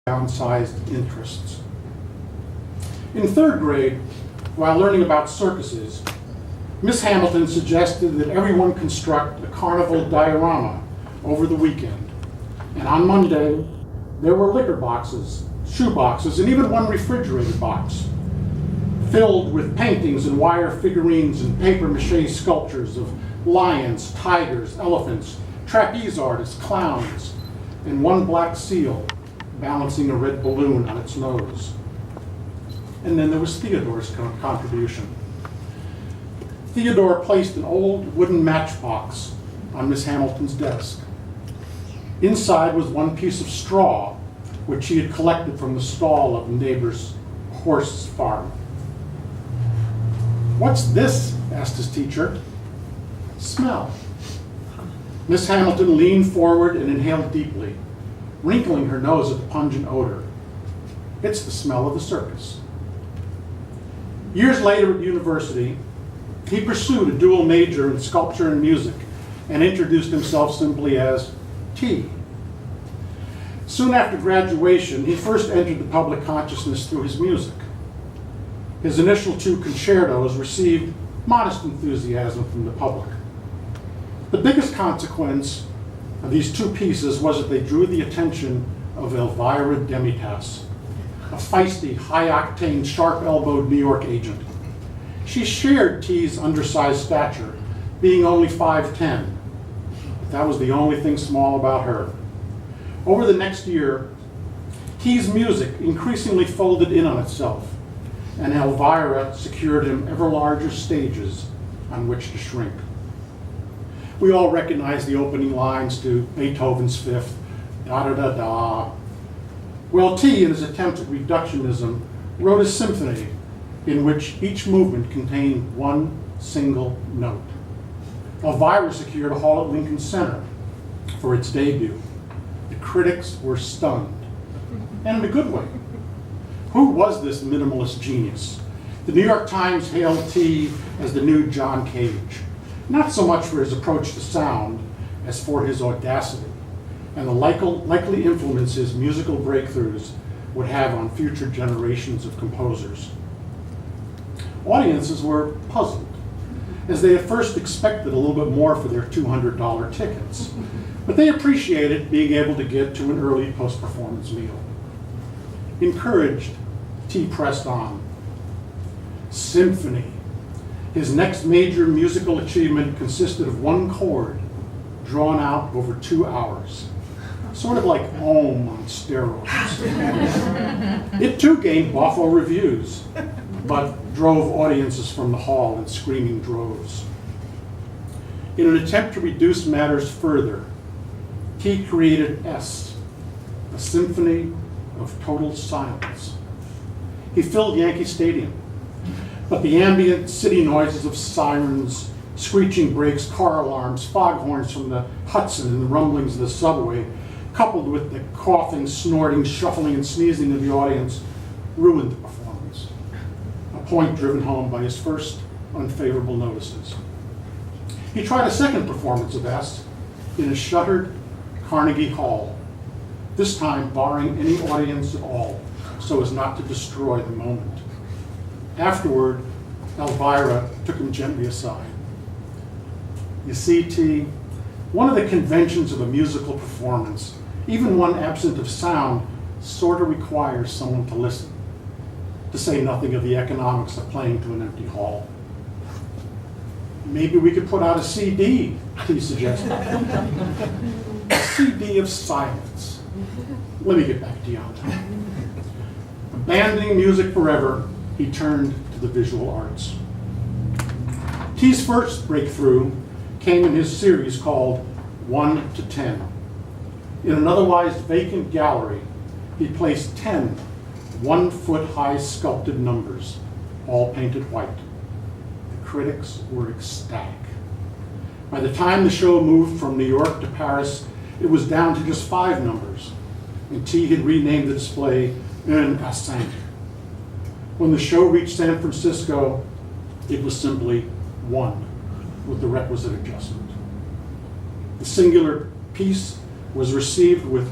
downsized interests. In third grade, while learning about circuses, Miss Hamilton suggested that everyone construct a carnival diorama over the weekend. And on Monday, there were liquor boxes, shoe boxes, and even one refrigerator box filled with paintings and wire figurines and papier-mâché sculptures of lions, tigers, elephants, trapeze artists, clowns, and one black seal balancing a red balloon on its nose. And then there was Theodore's contribution. Theodore placed an old wooden matchbox on Miss Hamilton's desk. Inside was one piece of straw, which she had collected from the stall of a neighbor's horse farm. "What's this?" asked his teacher. "Smell." Miss Hamilton leaned forward and inhaled deeply, wrinkling her nose at the pungent odor. "It's the smell of the circus." Years later at university, he pursued a dual major in sculpture and music and introduced himself simply as T. Soon after graduation, he first entered the public consciousness through his music. His initial two concertos received modest enthusiasm from the public. The biggest consequence of these two pieces was that they drew the attention of Elvira Demitas, a feisty, high-octane, sharp-elbowed New York agent. She shared T's undersized stature, being only 5'10", but that was the only thing small about her. Over the next year, T's music increasingly folded in on itself, and Elvira secured him ever larger stages on which to shrink. We all recognize the opening lines to Beethoven's Fifth, da-da-da-da. Well, T, in his attempt at reductionism, wrote a symphony in which each movement contained one single note. Elvira secured a hall at Lincoln Center for its debut. The critics were stunned, and in a good way. Who was this minimalist genius? The New York Times hailed T as the new John Cage, not so much for his approach to sound as for his audacity and the likely influence his musical breakthroughs would have on future generations of composers. Audiences were puzzled, as they at first expected a little bit more for their $200 tickets, but they appreciated being able to get to an early post-performance meal. Encouraged, T pressed on. Symphony. His next major musical achievement consisted of one chord drawn out over 2 hours, sort of like Om on steroids. It too gained boffo reviews, but drove audiences from the hall in screaming droves. In an attempt to reduce matters further, T created S, a symphony of total silence. He filled Yankee Stadium, but the ambient city noises of sirens, screeching brakes, car alarms, foghorns from the Hudson, and the rumblings of the subway, coupled with the coughing, snorting, shuffling, and sneezing of the audience, ruined the performance, a point driven home by his first unfavorable notices. He tried a second performance of S in a shuttered Carnegie Hall, this time barring any audience at all, so as not to destroy the moment. Afterward, Elvira took him gently aside. "You see, T, one of the conventions of a musical performance, even one absent of sound, sort of requires someone to listen, to say nothing of the economics of playing to an empty hall. Maybe we could put out a CD," T suggested. "A CD of silence." Let me get back to you on that. Abandoning music forever, he turned to the visual arts. T's first breakthrough came in his series called 1 to 10. In an otherwise vacant gallery, he placed 10 one-foot-high sculpted numbers, all painted white. The critics were ecstatic. By the time the show moved from New York to Paris, it was down to just 5 numbers, and T had renamed the display Un à cinq. When the show reached San Francisco, it was simply 1, with the requisite adjustment. The singular piece was received with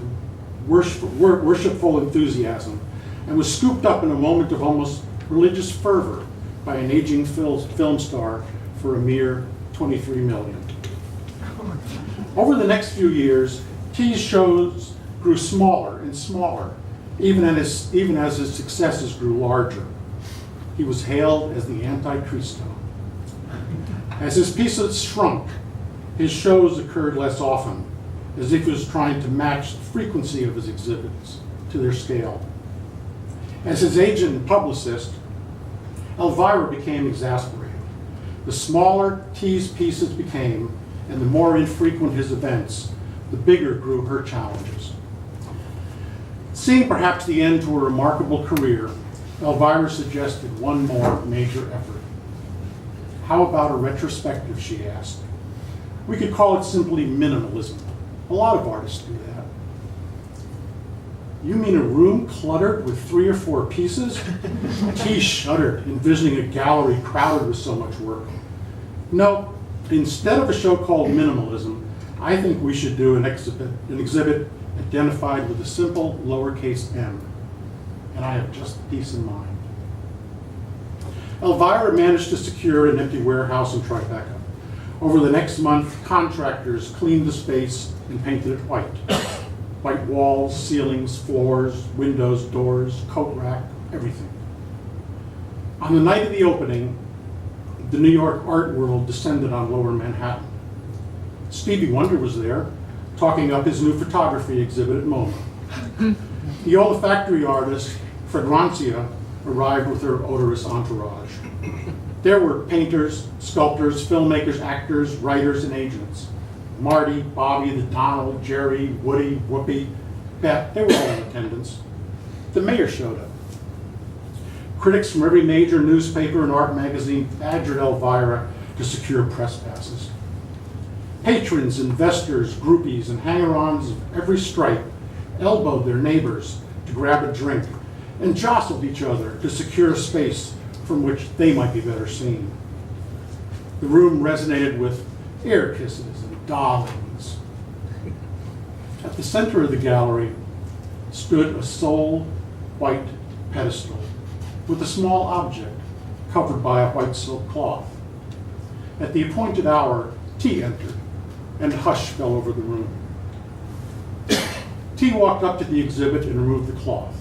worshipful enthusiasm and was scooped up in a moment of almost religious fervor by an aging film star for a mere $23 million. Over the next few years, T's shows grew smaller and smaller, even as his successes grew larger. He was hailed as the Antichristo. As his pieces shrunk, his shows occurred less often, as if he was trying to match the frequency of his exhibits to their scale. As his agent and publicist, Elvira became exasperated. The smaller T's pieces became, and the more infrequent his events, the bigger grew her challenges. Seeing perhaps the end to a remarkable career, Elvira suggested one more major effort. How about a retrospective, she asked. We could call it simply minimalism. A lot of artists do that. You mean a room cluttered with 3 or 4 pieces? T shuddered, envisioning a gallery crowded with so much work. No, instead of a show called Minimalism, I think we should do an exhibit identified with a simple lowercase m. And I have just the piece in mind. Elvira managed to secure an empty warehouse in Tribeca. Over the next month, contractors cleaned the space and painted it white. White walls, ceilings, floors, windows, doors, coat rack, everything. On the night of the opening, the New York art world descended on Lower Manhattan. Stevie Wonder was there, talking up his new photography exhibit at MoMA. The olfactory artist, Fragrantia, arrived with her odorous entourage. There were painters, sculptors, filmmakers, actors, writers, and agents. Marty, Bobby, the Donald, Jerry, Woody, Whoopi, Bet, they were all in attendance. The mayor showed up. Critics from every major newspaper and art magazine badgered Elvira to secure press passes. Patrons, investors, groupies, and hanger-ons of every stripe elbowed their neighbors to grab a drink and jostled each other to secure a space from which they might be better seen. The room resonated with air kisses and darlings. At the center of the gallery stood a sole white pedestal with a small object covered by a white silk cloth. At the appointed hour, T entered, and a hush fell over the room. T walked up to the exhibit and removed the cloth.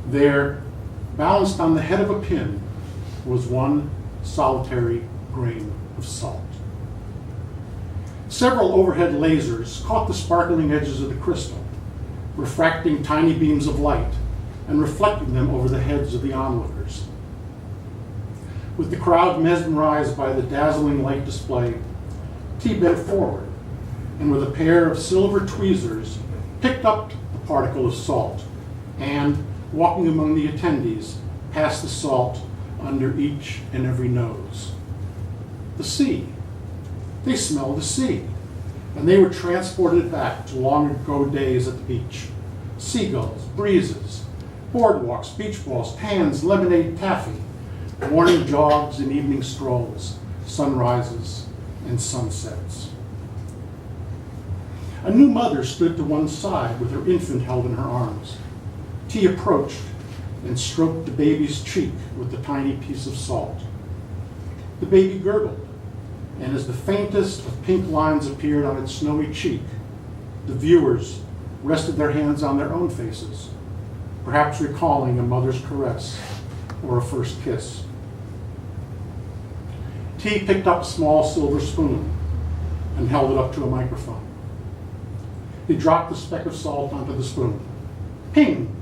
There, balanced on the head of a pin, was one solitary grain of salt. Several overhead lasers caught the sparkling edges of the crystal, refracting tiny beams of light and reflecting them over the heads of the onlookers. With the crowd mesmerized by the dazzling light display, T bent forward and with a pair of silver tweezers picked up the particle of salt and, walking among the attendees, passed the salt under each and every nose. The sea. They smelled the sea, and they were transported back to long ago days at the beach. Seagulls, breezes, boardwalks, beach balls, tans, lemonade, taffy, morning jogs and evening strolls, sunrises and sunsets. A new mother stood to one side with her infant held in her arms. T approached and stroked the baby's cheek with the tiny piece of salt. The baby gurgled, and as the faintest of pink lines appeared on its snowy cheek, the viewers rested their hands on their own faces, perhaps recalling a mother's caress or a first kiss. T picked up a small silver spoon and held it up to a microphone. He dropped the speck of salt onto the spoon. Ping!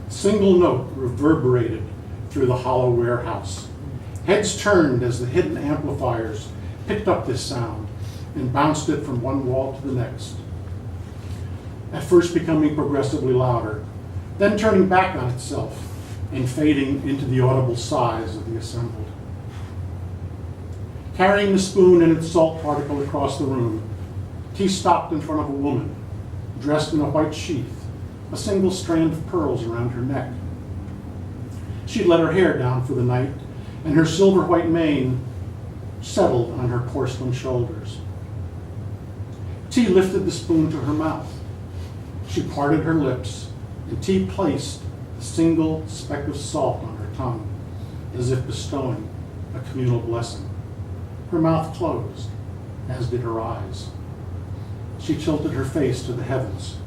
A single note reverberated through the hollow warehouse. Heads turned as the hidden amplifiers picked up this sound and bounced it from one wall to the next, at first becoming progressively louder, then turning back on itself and fading into the audible sighs of the assembled. Carrying the spoon and its salt particle across the room, T stopped in front of a woman, dressed in a white sheath, a single strand of pearls around her neck. She'd let her hair down for the night, and her silver white mane settled on her porcelain shoulders. T lifted the spoon to her mouth. She parted her lips, and T placed a single speck of salt on her tongue, as if bestowing a communal blessing. Her mouth closed, as did her eyes. She tilted her face to the heavens.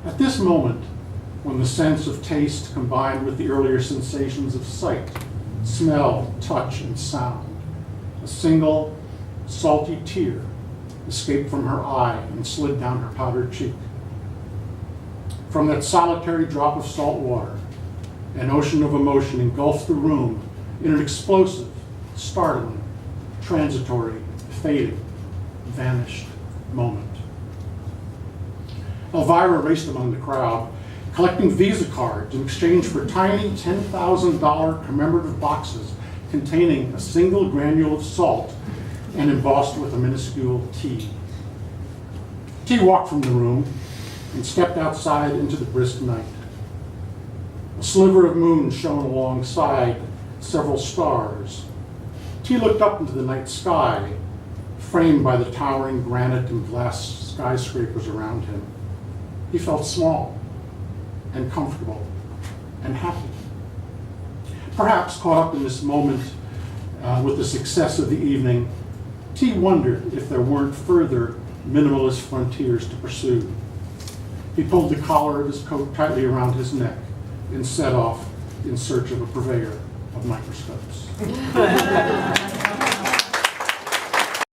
At this moment, when the sense of taste combined with the earlier sensations of sight, smell, touch, and sound, a single salty tear escaped from her eye and slid down her powdered cheek. From that solitary drop of salt water, an ocean of emotion engulfed the room in an explosive, startling, transitory, fading, vanished moment. Elvira raced among the crowd, collecting Visa cards in exchange for tiny $10,000 commemorative boxes containing a single granule of salt and embossed with a minuscule T. T walked from the room and stepped outside into the brisk night. A sliver of moon shone alongside several stars. T looked up into the night sky, framed by the towering granite and glass skyscrapers around him. He felt small and comfortable and happy. Perhaps caught up in this moment with the success of the evening, T wondered if there weren't further minimalist frontiers to pursue. He pulled the collar of his coat tightly around his neck and set off in search of a purveyor of microscopes.